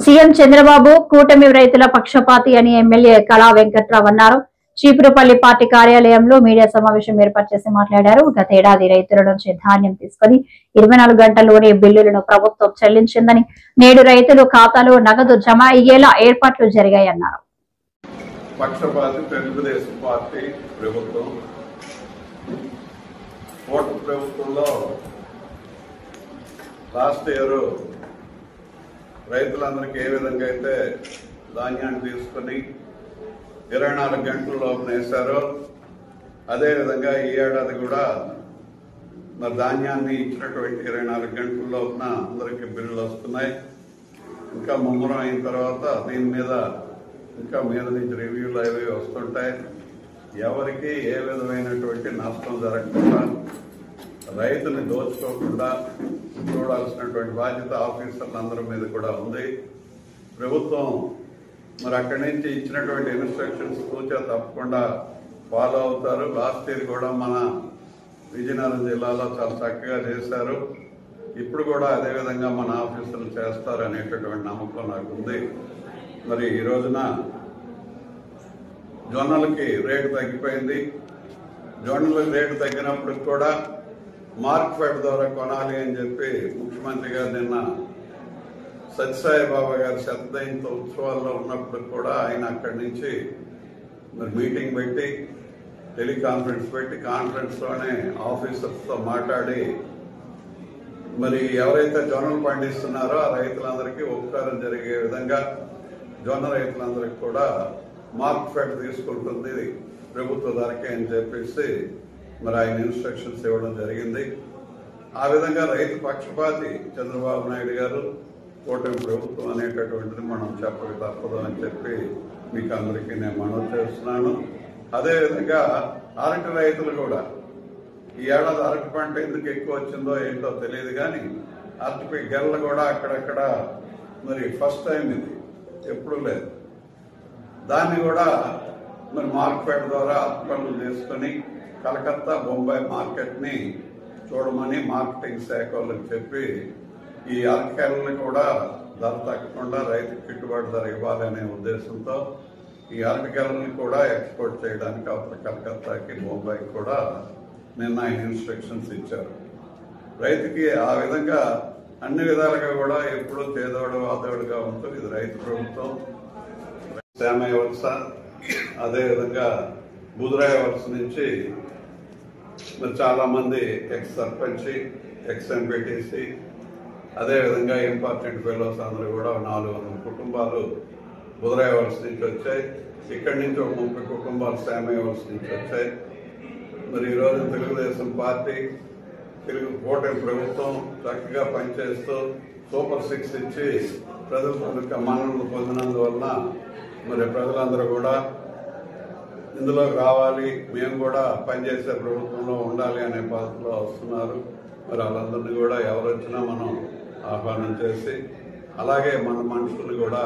CM Chandrababu కూటమి రైతుల పక్షపాతి అని ఎమ్మెల్యే కళా వెంకట్రావు అన్నారు. చీపురుపల్లి పార్టీ కార్యాలయంలో మీడియా సమావేశం ఏర్పాటు చేసి మాట్లాడారు. గత ఏడాది రైతుల నుంచి ధాన్యం తీసుకుని 24 గంటల్లోనే బిల్లులను ప్రభుత్వం చెల్లించిందని, నేడు రైతులు ఖాతాలో నగదు జమ అయ్యేలా ఏర్పాట్లు జరిగాయన్నారు. పక్షపాతి తెలుగుదేశం పార్టీ ప్రభుత్వం ఓటు ప్రభుత్వంలో లాస్ట్ ఇయర్ రైతులందరికీ ఏ విధంగా అయితే ధాన్యాన్ని తీసుకుని 24 గంటల్లో వేశారో అదేవిధంగా ఈ ఏడాది కూడా మరి ధాన్యాన్ని ఇచ్చినటువంటి 24 గంటల్లో అందరికీ బిల్లులు వస్తున్నాయి. ఇంకా ముమ్మరం అయిన తర్వాత దీని మీద ఇంకా మీద నుంచి రివ్యూలు అవి వస్తుంటాయి. ఎవరికి ఏ విధమైనటువంటి నష్టం జరగకుండా రైతుని దోచుకోకుండా చూడాల్సినటువంటి బాధ్యత ఆఫీసర్లందరి మీద కూడా ఉంది. ప్రభుత్వం మరి అక్కడి నుంచి ఇచ్చినటువంటి ఇన్స్ట్రక్షన్స్ తూచా తప్పకుండా ఫాలో అవుతారు. లాస్ట్ ఇయర్ కూడా మన విజయనగరం జిల్లాలో చాలా చక్కగా చేశారు. ఇప్పుడు కూడా అదేవిధంగా మన ఆఫీసర్లు చేస్తారు అనేటటువంటి నమ్మకం నాకు ఉంది. మరి ఈ రోజున జొన్నలకి రేటు తగ్గిపోయింది. జొన్నలకి రేటు తగ్గినప్పుడు కూడా మార్కెట్ ద్వారా కొనాలి అని చెప్పి ముఖ్యమంత్రి గారు నిన్న సత్యసాయి బాబా గారి శతజయంతి ఉత్సవాల్లో ఉన్నప్పుడు కూడా ఆయన అక్కడి నుంచి మరి మీటింగ్ పెట్టి టెలికాన్ఫరెన్స్ పెట్టి కాన్ఫరెన్స్లోనే ఆఫీసర్స్తో మాట్లాడి మరి ఎవరైతే జొన్నలు పండిస్తున్నారో ఆ రైతులందరికీ ఉపకారం జరిగే విధంగా జొన్న రైతులందరికీ కూడా మార్కెట్ తీసుకుంటుంది ప్రభుత్వ ధరకే అని చెప్పేసి మరి ఆయన ఇన్స్ట్రక్షన్స్ ఇవ్వడం జరిగింది. ఆ విధంగా రైతు పక్షపాతి చంద్రబాబు నాయుడు గారు కూటమి ప్రభుత్వం అనేటటువంటిది మనం చెప్పక తప్పదు అని చెప్పి మీకు అందరికీ నేను మనవి చేస్తున్నాను. అదేవిధంగా అరటి రైతులు కూడా ఈ ఏడాది అరటి పంట ఎందుకు ఎక్కువ వచ్చిందో ఏంటో తెలియదు, కానీ అరటి గెల్ల కూడా అక్కడక్కడ మరి ఫస్ట్ టైం ఇది, ఎప్పుడు లేదు. దాన్ని కూడా మరి మార్కెట్ ద్వారా అర్పణలు చేసుకుని కలకత్తా బొంబాయి మార్కెట్ని చూడమని మార్కెటింగ్ శాఖ వాళ్ళకి చెప్పి ఈ అరటికాయలను కూడా ధర తగ్గకుండా రైతుకు గిట్టుబాటు ధర ఇవ్వాలనే ఉద్దేశంతో ఈ అరటికాయలను కూడా ఎక్స్పోర్ట్ చేయడానికి అవతల కలకత్తాకి బొంబాయికి కూడా నిన్న ఆయన ఇన్స్ట్రక్షన్స్ ఇచ్చారు. రైతుకి ఆ విధంగా అన్ని విధాలుగా కూడా ఎప్పుడూ చేదోడు వాదోడుగా ఉంటుంది. ఇది రైతు ప్రభుత్వం. శామయ్య వలస, అదేవిధంగా బుధరాయ వలస నుంచి మరి చాలా మంది ఎక్స్ సర్పంచ్, ఎక్స్ ఎంపీటీసీ, అదేవిధంగా ఇంపార్టెంట్ ఫెలోస్ అందరూ కూడా 400 కుటుంబాలు బుధరాయ వలస నుంచి వచ్చాయి. ఇక్కడి నుంచి ఒక 30 కుటుంబాలు శామయ్య వలస నుంచి వచ్చాయి. మరి ఈరోజు తెలుగుదేశం పార్టీ కూటమి ప్రభుత్వం చక్కగా పనిచేస్తూ సూపర్ 6 ఇచ్చి ప్రజల మన్ననలు పొందినందువలన మరి ప్రజలందరూ కూడా ఇందులోకి రావాలి, మేము కూడా పనిచేసే ప్రభుత్వంలో ఉండాలి అనే పద్ధతిలో వస్తున్నారు. మరి వాళ్ళందరినీ కూడా ఎవరు వచ్చినా మనం ఆహ్వానం చేసి, అలాగే మన మనుషులు కూడా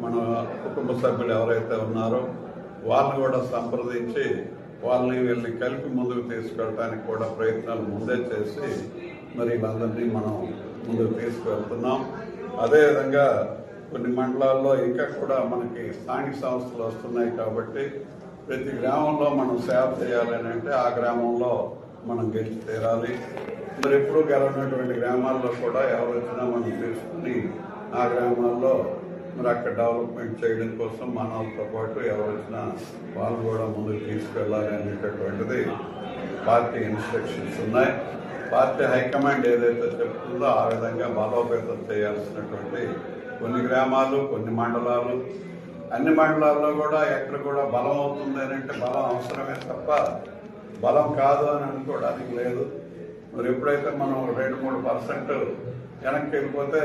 మన కుటుంబ సభ్యులు ఎవరైతే ఉన్నారో వాళ్ళని కూడా సంప్రదించి వాళ్ళని వీళ్ళని కలిపి ముందుకు తీసుకెళ్ళడానికి కూడా ప్రయత్నాలు ముందే చేసి మరి వీళ్ళందరినీ మనం ముందుకు తీసుకువెళ్తున్నాం. అదేవిధంగా కొన్ని మండలాల్లో ఇంకా కూడా మనకి స్థానిక సంస్థలు వస్తున్నాయి కాబట్టి ప్రతి గ్రామంలో మనం సేవ చేయాలని అంటే ఆ గ్రామంలో మనం గెలిచి తీరాలి. మరి ఎప్పుడూ గెలవనటువంటి గ్రామాల్లో కూడా ఎవరు వచ్చినా మనం తీసుకుని ఆ గ్రామాల్లో మరి అక్కడ డెవలప్మెంట్ చేయడం కోసం మనతో పాటు ఎవరు వచ్చినా వాళ్ళు కూడా ముందుకు తీసుకెళ్ళాలి అనేటటువంటిది పార్టీ ఇన్స్ట్రక్షన్స్ ఉన్నాయి. పార్టీ హైకమాండ్ ఏదైతే చెప్తుందో ఆ విధంగా బలోపేతం చేయాల్సినటువంటి కొన్ని గ్రామాలు, కొన్ని మండలాలు, అన్ని మండలాల్లో కూడా ఎక్కడ కూడా బలం అవుతుంది అని అంటే బలం అవసరమే తప్ప బలం కాదు అని అనుకోవడానికి లేదు. మరి ఎప్పుడైతే మనం 2-3% వెనక్కి వెళ్ళిపోతే